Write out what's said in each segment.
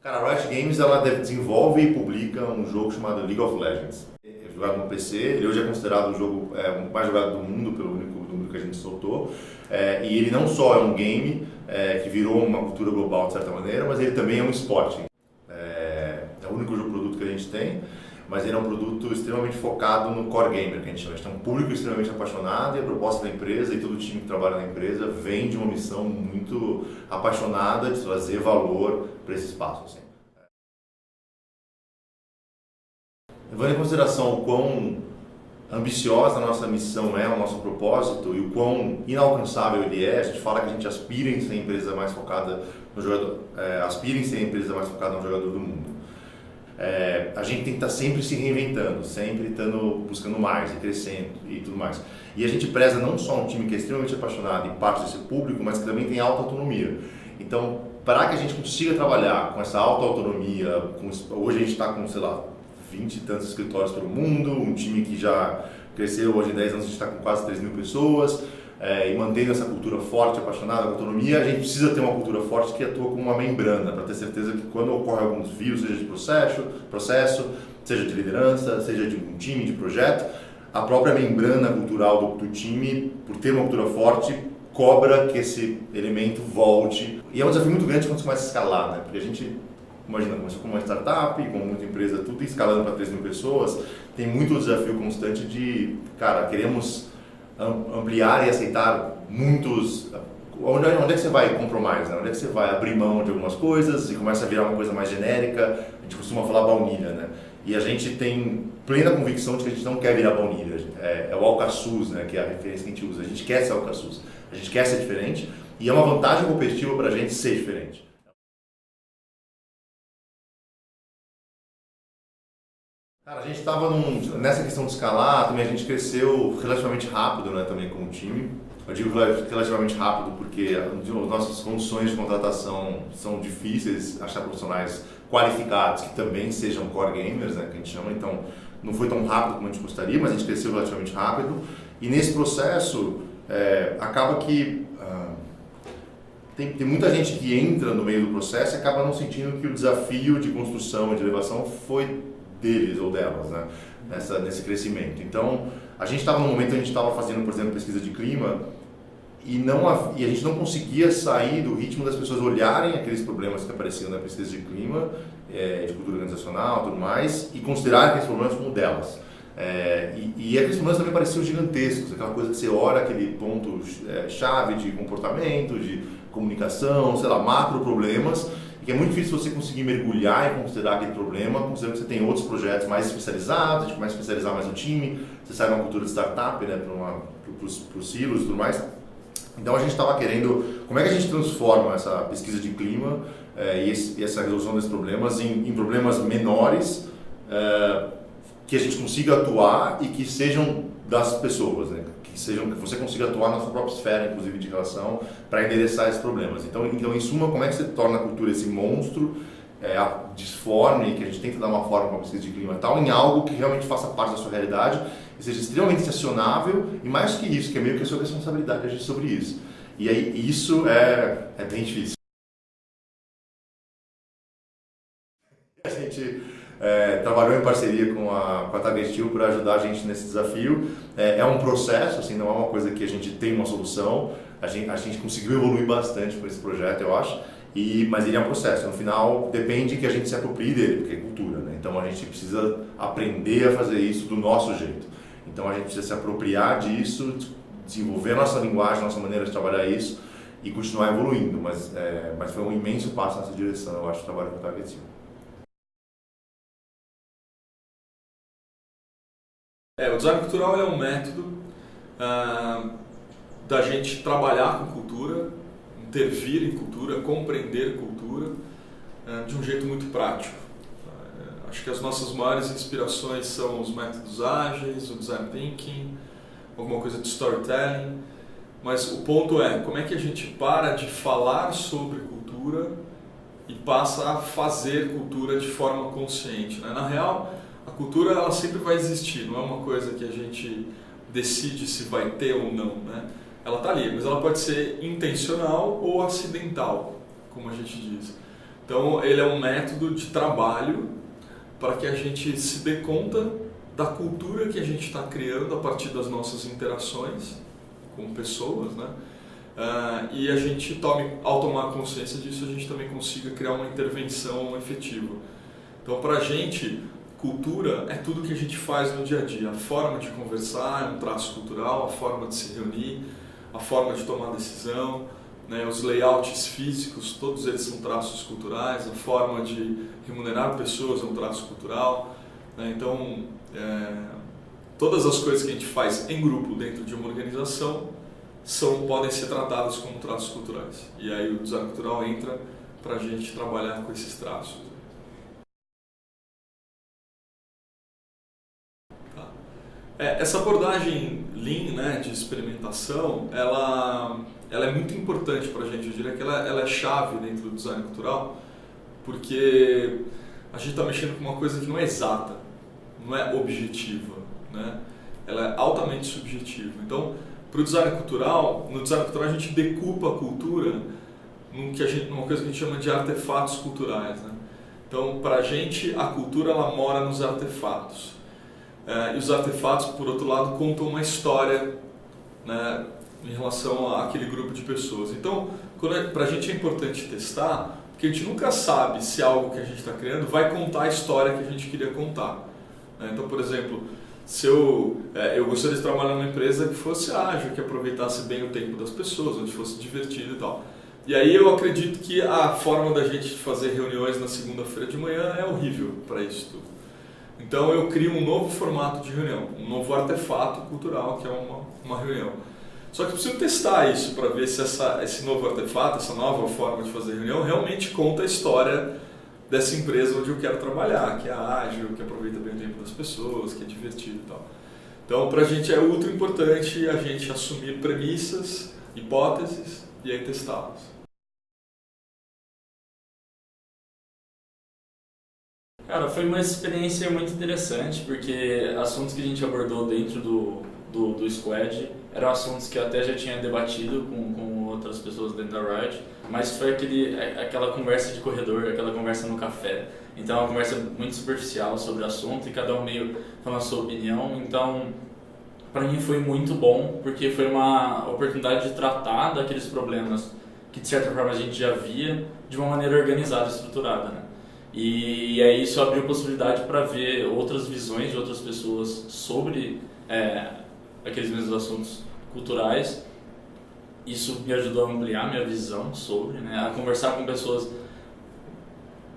Cara, a Riot Games ela desenvolve e publica um jogo chamado League of Legends. É jogado no PC, ele hoje é considerado o jogo o mais jogado do mundo, pelo único número que a gente soltou. E ele não só é um game que virou uma cultura global de certa maneira, mas ele também é um esporte. É o único produto que a gente tem, mas ele é um produto extremamente focado no core gamer, que a gente chama. A gente tem um público extremamente apaixonado e a proposta da empresa e todo o time que trabalha na empresa vem de uma missão muito apaixonada de trazer valor para esse espaço. Assim. Levando em consideração o quão ambiciosa a nossa missão é, o nosso propósito e o quão inalcançável ele é, a gente fala que a gente aspira em ser a empresa mais focada no jogador, aspira em ser a empresa mais focada no jogador do mundo. A gente tem que estar sempre se reinventando, sempre buscando mais e crescendo e tudo mais. E a gente preza não só um time que é extremamente apaixonado e parte desse público, mas que também tem alta autonomia. Então, para que a gente consiga trabalhar com essa alta autonomia, hoje a gente está com, sei lá, 20 e tantos escritórios pelo mundo, um time que já cresceu, hoje em 10 anos a gente está com quase 3.000 pessoas, e mantendo essa cultura forte, apaixonada, com autonomia, a gente precisa ter uma cultura forte que atua como uma membrana, para ter certeza que quando ocorre algum desvio, seja de processo, seja de liderança, seja de um time, de projeto, a própria membrana cultural do time, por ter uma cultura forte, cobra que esse elemento volte. E é um desafio muito grande quando você começa a escalar, né? Porque a gente, imagina, começou com uma startup, com muita empresa, tudo escalando para 3.000 pessoas, tem muito desafio constante de, cara, queremos ampliar e aceitar muitos... Onde é que você vai compromise, né? Onde é que você vai abrir mão de algumas coisas e começa a virar uma coisa mais genérica? A gente costuma falar baunilha, né? E a gente tem plena convicção de que a gente não quer virar baunilha. É o Alcaçuz, né? Que é a referência que a gente usa. A gente quer ser Alcaçuz. A gente quer ser diferente e é uma vantagem competitiva para a gente ser diferente. Cara, a gente estava nessa questão de escalar, também a gente cresceu relativamente rápido, né, também como time. Eu digo relativamente rápido porque as nossas condições de contratação são difíceis, achar profissionais qualificados que também sejam core gamers, né, que a gente chama, então não foi tão rápido como a gente gostaria, mas a gente cresceu relativamente rápido. E nesse processo, acaba que tem muita gente que entra no meio do processo e acaba não sentindo que o desafio de construção e de elevação foi deles ou delas, né? Nesse crescimento. Então, a gente estava num momento, a gente estava fazendo, por exemplo, pesquisa de clima e a gente não conseguia sair do ritmo das pessoas olharem aqueles problemas que apareciam na pesquisa de clima, de cultura organizacional, tudo mais, e considerar aqueles problemas como delas. E aqueles problemas também pareciam gigantescos, aquela coisa que você olha aquele ponto chave de comportamento, de comunicação, sei lá, macro problemas, que é muito difícil você conseguir mergulhar e considerar aquele problema, considerando que você tem outros projetos mais especializados, a gente começa a especializar mais o time, você sai de uma cultura de startup, né, para os silos e tudo mais. Então a gente estava querendo, como é que a gente transforma essa pesquisa de clima e essa resolução desses problemas em problemas menores, que a gente consiga atuar e que sejam das pessoas, né? Que você consiga atuar na sua própria esfera, inclusive de relação, para endereçar esses problemas. Então, em suma, como é que você torna a cultura esse monstro disforme, que a gente tenta dar uma forma para a pesquisa de clima e tal, em algo que realmente faça parte da sua realidade e seja extremamente acionável e mais que isso, que é meio que a sua responsabilidade agir sobre isso. E aí, isso é bem difícil. A gente trabalhou em parceria com a Target Steel para ajudar a gente nesse desafio. É um processo, assim, não é uma coisa que a gente tem uma solução. A gente conseguiu evoluir bastante com esse projeto, eu acho. Mas ele é um processo. No final, depende que a gente se aproprie dele, porque é cultura, né? Então a gente precisa aprender a fazer isso do nosso jeito. Então a gente precisa se apropriar disso, desenvolver a nossa linguagem, a nossa maneira de trabalhar isso e continuar evoluindo. Mas foi um imenso passo nessa direção, eu acho, o trabalho com a Target Steel. O design cultural é um método da gente trabalhar com cultura, intervir em cultura, compreender cultura de um jeito muito prático. Acho que as nossas maiores inspirações são os métodos ágeis, o design thinking, alguma coisa de storytelling, mas o ponto é como é que a gente para de falar sobre cultura e passa a fazer cultura de forma consciente, né? Na real, a cultura ela sempre vai existir, não é uma coisa que a gente decide se vai ter ou não, né? Ela está ali, mas ela pode ser intencional ou acidental, como a gente diz. Então ele é um método de trabalho para que a gente se dê conta da cultura que a gente está criando a partir das nossas interações com pessoas, né? E a gente ao tomar consciência disso, a gente também consiga criar uma intervenção efetiva. Então, para a gente, cultura é tudo que a gente faz no dia a dia. A forma de conversar é um traço cultural, a forma de se reunir, a forma de tomar decisão, né? Os layouts físicos, todos eles são traços culturais, a forma de remunerar pessoas é um traço cultural, né? Então, todas as coisas que a gente faz em grupo dentro de uma organização podem ser tratadas como traços culturais. E aí o design cultural entra para a gente trabalhar com esses traços. Tá. Essa abordagem Lean, né, de experimentação, ela é muito importante para a gente. Eu diria que ela é chave dentro do design cultural, porque a gente está mexendo com uma coisa que não é exata, não é objetiva, né? Ela é altamente subjetiva. Então, para o design cultural, no design cultural a gente decupa a cultura numa coisa que a gente chama de artefatos culturais, né? Então, para a gente, a cultura ela mora nos artefatos. E os artefatos, por outro lado, contam uma história, né, em relação àquele grupo de pessoas. Então, para a gente é importante testar, porque a gente nunca sabe se algo que a gente está criando vai contar a história que a gente queria contar. Então, por exemplo, se eu gostaria de trabalhar numa empresa que fosse ágil, que aproveitasse bem o tempo das pessoas, onde fosse divertido e tal. E aí eu acredito que a forma da gente fazer reuniões na segunda-feira de manhã é horrível para isso tudo. Então eu crio um novo formato de reunião, um novo artefato cultural que é uma reunião. Só que eu preciso testar isso para ver se esse novo artefato, essa nova forma de fazer reunião realmente conta a história dessa empresa onde eu quero trabalhar, que é ágil, que aproveita bem o tempo das pessoas, que é divertido e tal. Então, para a gente é ultra importante a gente assumir premissas, hipóteses e aí testá-las. Cara, foi uma experiência muito interessante, porque assuntos que a gente abordou dentro do Squad eram assuntos que eu até já tinha debatido com outras pessoas dentro da Riot, mas foi aquela conversa de corredor, aquela conversa no café. Então é uma conversa muito superficial sobre o assunto e cada um meio falando a sua opinião. Então, para mim foi muito bom, porque foi uma oportunidade de tratar daqueles problemas que de certa forma a gente já via de uma maneira organizada e estruturada, né? E aí isso abriu possibilidade para ver outras visões de outras pessoas sobre aqueles mesmos assuntos culturais. Isso me ajudou a ampliar minha visão sobre, né, a conversar com pessoas de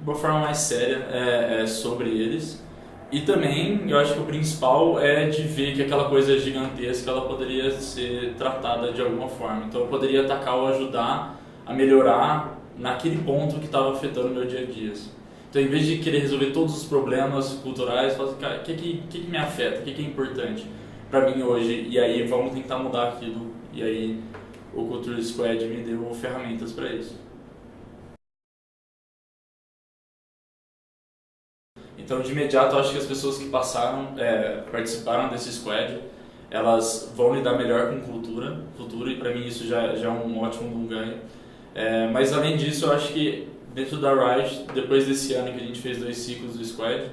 uma forma mais séria sobre eles. E também, eu acho que o principal é de ver que aquela coisa gigantesca ela poderia ser tratada de alguma forma. Então eu poderia atacar ou ajudar a melhorar naquele ponto que estava afetando o meu dia a dia. Então, em vez de querer resolver todos os problemas culturais, falar assim, cara, o que me afeta, o que é importante para mim hoje? E aí vamos tentar mudar aquilo. E aí o Culture Squad me deu ferramentas para isso. Então, de imediato, eu acho que as pessoas que participaram desse squad, elas vão lidar melhor com cultura, e para mim isso já é um ótimo ganho. Mas além disso, eu acho que dentro da Riot, depois desse ano que a gente fez 2 ciclos do Squad,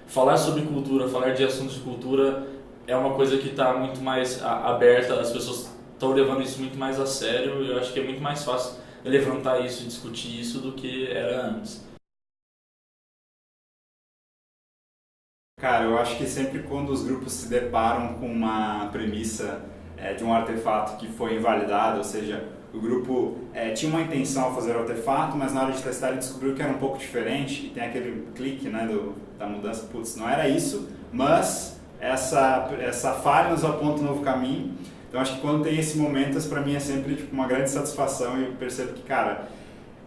falar sobre cultura, falar de assuntos de cultura é uma coisa que está muito mais aberta, as pessoas estão levando isso muito mais a sério e eu acho que é muito mais fácil levantar isso e discutir isso do que era antes. Cara, eu acho que sempre quando os grupos se deparam com uma premissa de um artefato que foi invalidado, ou seja, o grupo tinha uma intenção ao fazer o artefato, mas na hora de testar ele descobriu que era um pouco diferente e tem aquele clique, né, da mudança, putz, não era isso, mas essa falha nos aponta um novo caminho. Então acho que quando tem esse momento, para mim é sempre tipo, uma grande satisfação e eu percebo que, cara,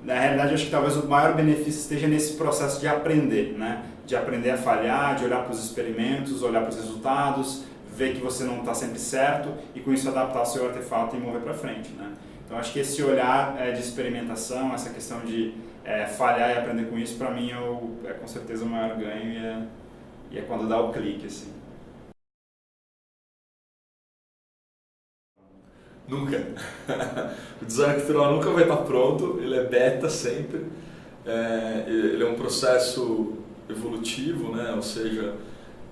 na realidade acho que talvez o maior benefício esteja nesse processo de aprender, né? De aprender a falhar, de olhar para os experimentos, olhar para os resultados, ver que você não está sempre certo e com isso adaptar o seu artefato e mover para frente, né? Então acho que esse olhar de experimentação, essa questão de falhar e aprender com isso, para mim é com certeza o maior ganho e é quando dá o clique, assim. Nunca. O design cultural nunca vai estar pronto, ele é beta sempre. ele é um processo evolutivo, né? Ou seja,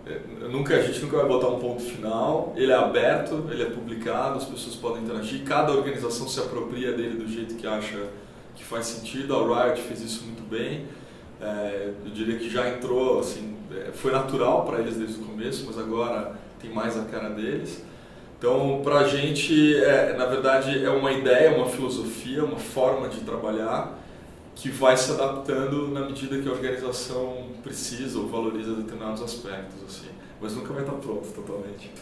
a gente nunca vai botar um ponto final, ele é aberto, ele é publicado, as pessoas podem interagir, cada organização se apropria dele do jeito que acha que faz sentido. A Riot fez isso muito bem, eu diria que já entrou, assim, foi natural para eles desde o começo, mas agora tem mais a cara deles. Então, para a gente, na verdade, é uma ideia, uma filosofia, uma forma de trabalhar que vai se adaptando na medida que a organização precisa ou valoriza determinados aspectos, assim. Mas nunca vai estar pronto totalmente.